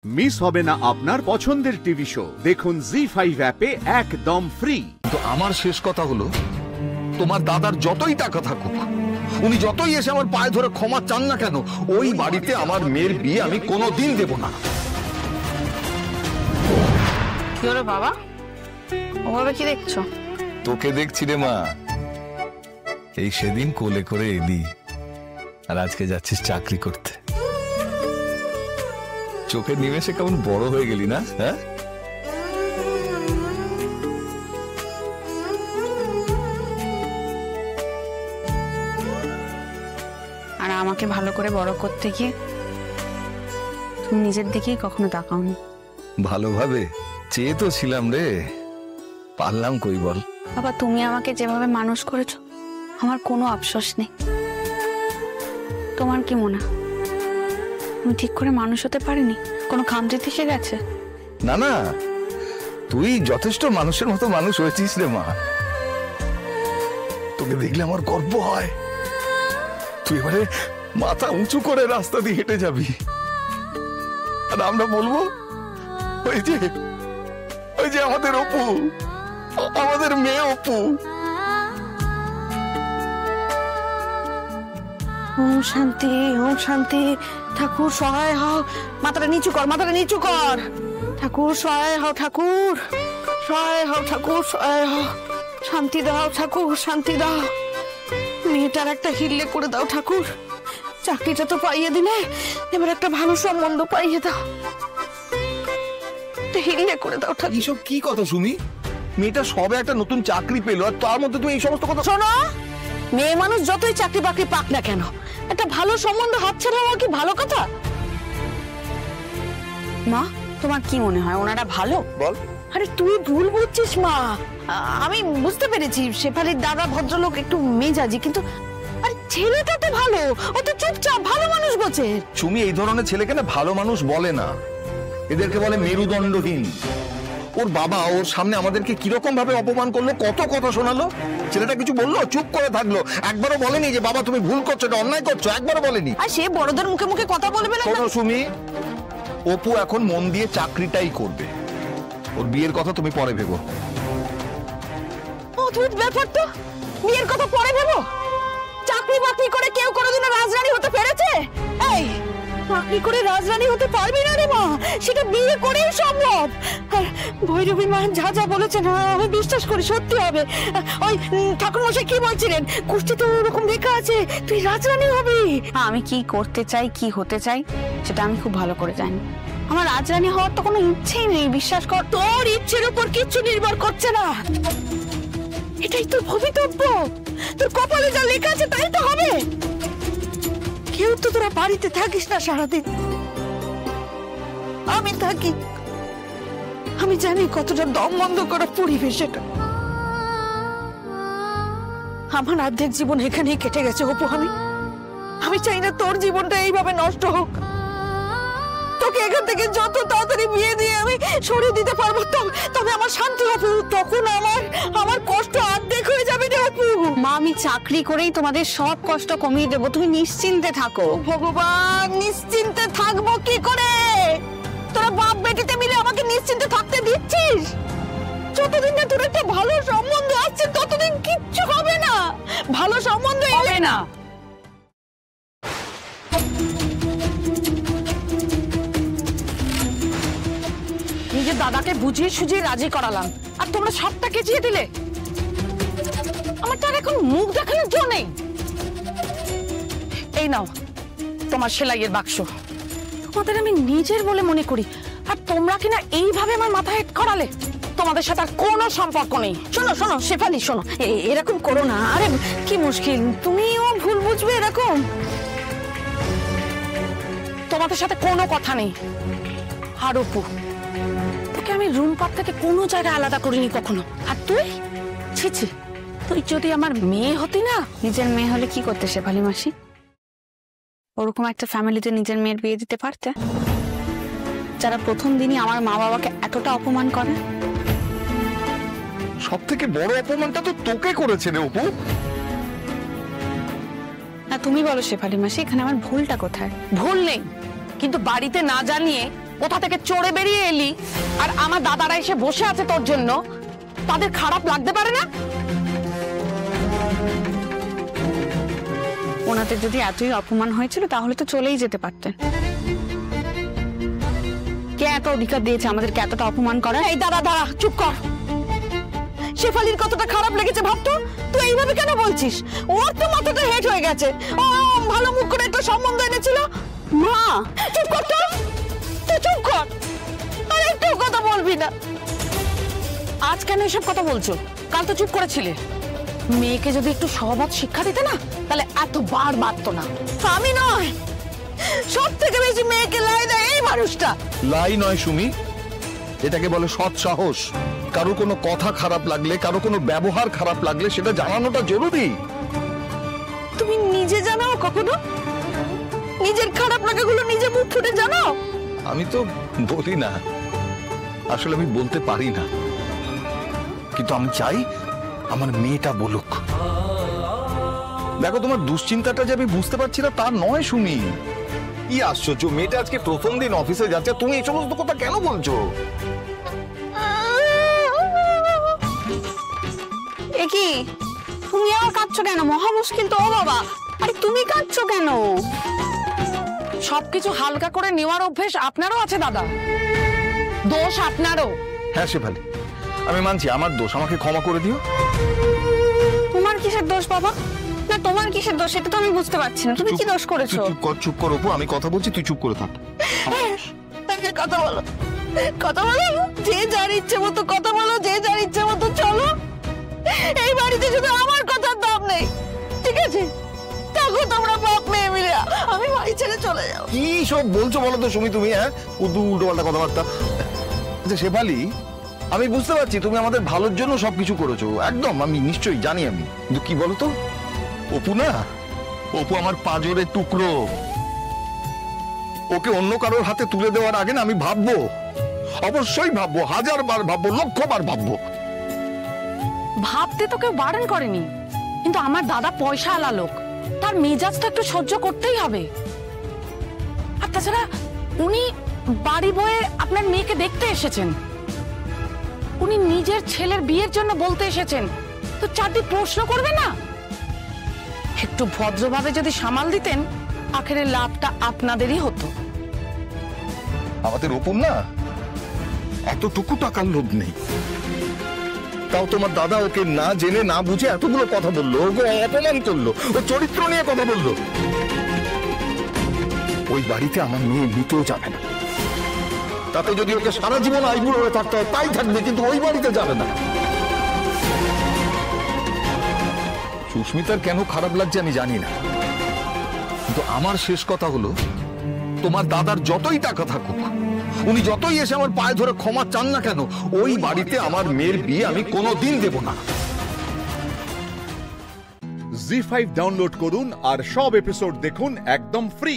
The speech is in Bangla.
মিস হবে না আপনার পছন্দের টিভি শো। দেখুন জি5 অ্যাপে একদম ফ্রি। তো আমার শেষ কথা হলো, তোমার দাদার যতই টাকা থাকুক, উনি যতই এসে আমার পায়ে ধরে ক্ষমা চান না কেন, ওই বাড়িতে আমার মেয়ের বিয়ে আমি কোনোদিন দেব না। কি হলো বাবা, ওভাবে কি দেখছো? তোকে দেখছি রে মা। এই সেদিন কোলে করে এলি, আর আজকে যাচ্ছিস চাকরি করতে। চোখের নিমেষে কেমন বড় হয়ে গেলি না? হ্যাঁ, আর আমাকে ভালো করে বড় করতে গিয়ে তুমি নিজের দিকেই কখনো তাকাওনি। ভালোভাবে চেয়ে তো ছিলাম রে, পারলাম কই বল? বাবা, তুমি আমাকে যেভাবে মানুষ করেছো আমার কোনো আফসোস নেই। তোমার কি মনে হয় তুমি ঠিক করে মানুষ হতে পারিনি? কোনো খামতি এসে গেছে? না না, তুই যথেষ্ট মানুষের মতো মানুষ হয়েছিস রে মা। তোকে দেখলে আমার গর্ব হয়। তুই এবারে মাথা উঁচু করে রাস্তা দিয়ে হেঁটে যাবি, আর আমরা বলবো ওই যে আমাদের অপু, আমাদের মেয়ে অপু। ওম শান্তি, ওম শান্তি। ঠাকুর সহায় হও। মাথাটা নিচু কর, মাথাটা নিচু কর। ঠাকুর সহায় হও, ঠাকুর সহায় হও, ঠাকুর সহায় হও। শান্তি দাও ঠাকুর, শান্তি দাও। মেয়েটার একটা হিল্লে করে দাও ঠাকুর। চাকরিটা তো পাইয়ে দিলে, এবার একটা ভালো সম্বন্ধ পাইয়ে দাও। হিল্লে করে দাও ঠাকুর। এইসব কি কথা সুমি? মেয়েটা সবে একটা নতুন চাকরি পেলো, আর তার মধ্যে তুমি এই সমস্ত কথা। শোনো, মেয়ে মানুষ যতই চাকরি বাকরি পাক না কেন, একটা ভালো সম্বন্ধ হাতছাড়া হওয়া কি ভালো কথা? মা, তোমার কি মনে হয় ওনারা ভালো? বল। আরে তুই ভুল বুঝছিস মা। আমি বুঝতে পেরেছি শেফালির দাদা ভদ্রলোক, একটু মেজাজি, কিন্তু আরে ছেলেটা তো ভালো, ও তো চুপচাপ ভালো মানুষ বলছে। সুমি, এই ধরনের ছেলেকে না ভালো মানুষ বলে না, এদেরকে বলে মেরুদণ্ডহীন। ওর বাবা ওর সামনে আমাদেরকে কিরকম ভাবে অপমান করলো, কত কথা শোনালো। ছেলেটা কিছু বললো? চুপ করে থাকলো। একবারও বলেনি যে বাবা তুমি ভুল করছো, এটা অন্যায় করছো, একবারও বলেনি। আর সে বড়দের মুখে মুখে কথা বলবে না। শোনো সুমি, অপু এখন মন দিয়ে চাকরিটাই করবে, ওর বিয়ের কথা তুমি পরে ভেবো। অদ্ভুত ব্যাপার তো, বিয়ের কথা পরে ভেবো? চাকরি বাকরি করে কেউ কোনোদিনও রাজরানী হতে পেরেছে? এই চাকরি করে রাজরানী হতে পারবি না রে মা, সেটা বিয়ে করেই সম্ভব। আর ভৈরবী মা যা যা বলেছেন আমি বিশ্বাস করি সত্যি হবে। ওই ঠাকুরমশাই কি বলছিলেন, কুষ্ঠিতে ওরকম লেখা আছে তুই রাজরানী হবি। আমি কি করতে চাই, কি হতে চাই সেটা আমি খুব ভালো করে জানি। আমার রাজরানী হওয়ার তো কোনো ইচ্ছেই নেই, বিশ্বাস কর। তোর ইচ্ছের উপর কিচ্ছু নির্ভর করছে না, এটাই তোর ভবিতব্য। তোর কপালে যা লেখা আছে তাই তো হবে। কেউ তো তোরা বাড়িতে থাকিস না সারাদিন, আমি থাকি। আমি জানি কতটা দম বন্ধ করা পরিবেশ এটা। আমার অর্ধেক জীবন এখানেই কেটে গেছে অপু। আমি চাই না তোর জীবনটা এইভাবে নষ্ট হোক। তোকে এখান থেকে যত তাড়াতাড়ি বিয়ে দিয়ে আমি সরিয়ে দিতে পারবো তবে আমার শান্তি হবে। তখন আমার কষ্ট অর্ধেক হয়ে যাবে রে অপু। মা, আমি চাকরি করেই তোমাদের সব কষ্ট কমিয়ে দেবো, তুমি নিশ্চিন্তে থাকো। ভগবান, নিশ্চিন্তে থাকবো কি করে? তোরা বাপ বেটিতে মিলে আমাকে নিশ্চিন্তে থাকতে দিচ্ছিস? যতদিন না তোর একটা ভালো সম্বন্ধ আসছে ততদিন কিচ্ছু হবে না। ভালো সম্বন্ধ হবে না। নিজের দাদাকে বুঝিয়ে সুঝিয়ে রাজি করালাম, আর তোমরা সবটা কেচিয়ে দিলে। আমার তার এখন মুখ দেখানোর জন্য নেই। এই নাও তোমার সেলাইয়ের বাক্স। তোমাদের আমি নিজের বলে মনে করি, আর তোমরা কিনা এইভাবে আমার মাথা হেট করালে। তোমাদের সাথে আর কোনো সম্পর্ক নেই। শোনো শোনো শেফালি, শোনো, এরকম করো না। আরে কি মুশকিল, তুমিও ভুল বুঝবে এরকম। তোমাদের সাথে কোনো কথা নেই। আর অপু, তোকে আমি রুমপার থেকে কোনো জায়গায় আলাদা করিনি কখনো। আর তুই, ছি ছি, তুই যদি আমার মেয়ে হতি না। নিজের মেয়ে হলে কি করতে শেফালি মাসি? ওরকম একটা ফ্যামিলিতে নিজের মেয়ের বিয়ে দিতে পারতে, যারা প্রথম দিনই আমার মা বাবাকে এতটা অপমান করে। সব থেকে বড় অপমানটা তো তোকে করেছে রে অপু। না, তুমি বলো শেফালি মাসি, এখানে আমার ভুলটা কোথায়? ভুল নেই, কিন্তু বাড়িতে না জানিয়ে কোথা থেকে চড়ে বেরিয়ে এলি আর আমার দাদারা এসে বসে আছে তোর জন্য, তাদের খারাপ লাগতে পারে না? ওনাদের যদি এতই অপমান হয়েছিল তাহলে তো চলেই যেতে পারতেন। কে এত অধিকার দিয়েছে আমাদেরকে এতটা অপমান করা? এই দাঁড়া দাঁড়া, চুপ কর। শেফালির কতটা খারাপ লেগেছে ভাবতো, তুই এইভাবে কেন বলছিস? ওর তো মাথাটা হেট হয়ে গেছে। ও ভালো মুখ করে একটা সম্বন্ধ এনেছিল। মা চুপ কর তো, তুই চুপ কর, আর একটু কথা বলবি না। আজ কেন এসব কথা বলছো? কাল তো চুপ করেছিলে। মেয়েকে যদি একটু সহবত শিক্ষা দিতে না, তাহলে এতবার বাড়তো না। আমি নয়, সব থেকে বেশি মেয়েকে লাই দেয় এই মানুষটা। লাই নয় সুমি, এটাকে বলে সৎ সাহস। কারো কোনো কথা খারাপ লাগলে, কারো কোনো ব্যবহার খারাপ লাগলে সেটা জানানোটা জরুরি। তুমি নিজে জানাও কখনো? নিজের খারাপ লাগাগুলো নিজে মুখ ফুটে জানাও? আমি তো বলি না, আসলে আমি বলতে পারি না, কিন্তু আমি চাই আমার মেয়েটা বলুক। দেখো, তোমার দুশ্চিন্তাটা যে আমি বুঝতে পারছি না তা নয় সুমি। কি আশ্চর্য, মেয়েটা আজকে প্রথম দিন অফিসে যাচ্ছে, তুমি এই সমস্ত কথা কেন বলছো? এ কি, তুমি আবার কাঁদছো কেন? মহা মুশকিল তো। ও বাবা, আরে তুমি কাঁদছো কেন? সবকিছু হালকা করে নেওয়ার অভ্যেস আপনারও আছে দাদা, দোষ আপনারও। হ্যাঁ শেফালি, আমি মানছি আমার দোষ, আমাকে ক্ষমা করে দিও। তোমার কিসের দোষ বাবা? না তোমার কিসের দোষ সেটা তো আমি বুঝতে পারছি না। তুমি কি দোষ করেছো? চুপ কর অপু, আমি কথা বলছি, তুই চুপ করে থাক। কথা বলো, কথা বলো, যে যার ইচ্ছে মতো কথা বলো, যে যার ইচ্ছে মতো চলো। এই বাড়িতে শুধু আমার কথার দাম নেই, ঠিক আছে? থাকো তোমরা বাপ মেয়ে মিলে, আমি বাড়ি ছেড়ে চলে যাও। কি সব বলছো বলো তো সুমি তুমি? হ্যাঁ, উল্টো পাল্টা কথাবার্তা। আচ্ছা শেফালি, আমি বুঝতে পারছি তুমি আমাদের ভালোর জন্য সবকিছু করেছো, একদম আমি নিশ্চয়ই জানি আমি, কিন্তু কি বলতো, অপু না, অপু আমার পাঁজরের টুকরো। ওকে অন্য কারোর হাতে তুলে দেওয়ার আগে না আমি ভাববো, অবশ্যই ভাববো, 1000 বার ভাববো, 1,000,000 বার ভাববো। ভাবতে তো কেউ বারণ করেনি, কিন্তু আমার দাদা পয়সা আলা লোক, তার মেজাজ তো একটু সহ্য করতেই হবে। আর তাছাড়া উনি বাড়ি বয়ে আপনার মেয়েকে দেখতে এসেছেন, উনি নিজের ছেলের বিয়ের জন্য বলতে এসেছেন, তো চারটি প্রশ্ন করবে না? একটু ভদ্রভাবে যদি সামাল দিতেন, আখেরে লাভটা আপনাদেরই হতো। আমাদের অপুর না এতটুকু টাকার লোভ নেই, তাও তোমার দাদা ওকে না জেনে না বুঝে এতগুলো কথা বললো, ওকে অপমান করলো, ও চরিত্র নিয়ে কথা বললো। ওই বাড়িতে আমার মেয়ে নিতেও যাবে না, তাতে যদি ওকে সারা জীবন আইবুড়ো হয়ে থাকতে হয় তাই থাকবে, কিন্তু ওই বাড়িতে যাবে না। সুস্মিতার কেন খারাপ লাগছে আমি জানি না, কিন্তু আমার শেষ কথা হলো, তোমার দাদার যতই টাকা থাকুক, উনি যতই এসে আমার পায়ে ধরে ক্ষমা চান না কেন, ওই বাড়িতে আমার মেয়ের বিয়ে আমি কোনোদিন দেব না। জি5 ডাউনলোড করুন আর সব এপিসোড দেখুন একদম ফ্রি।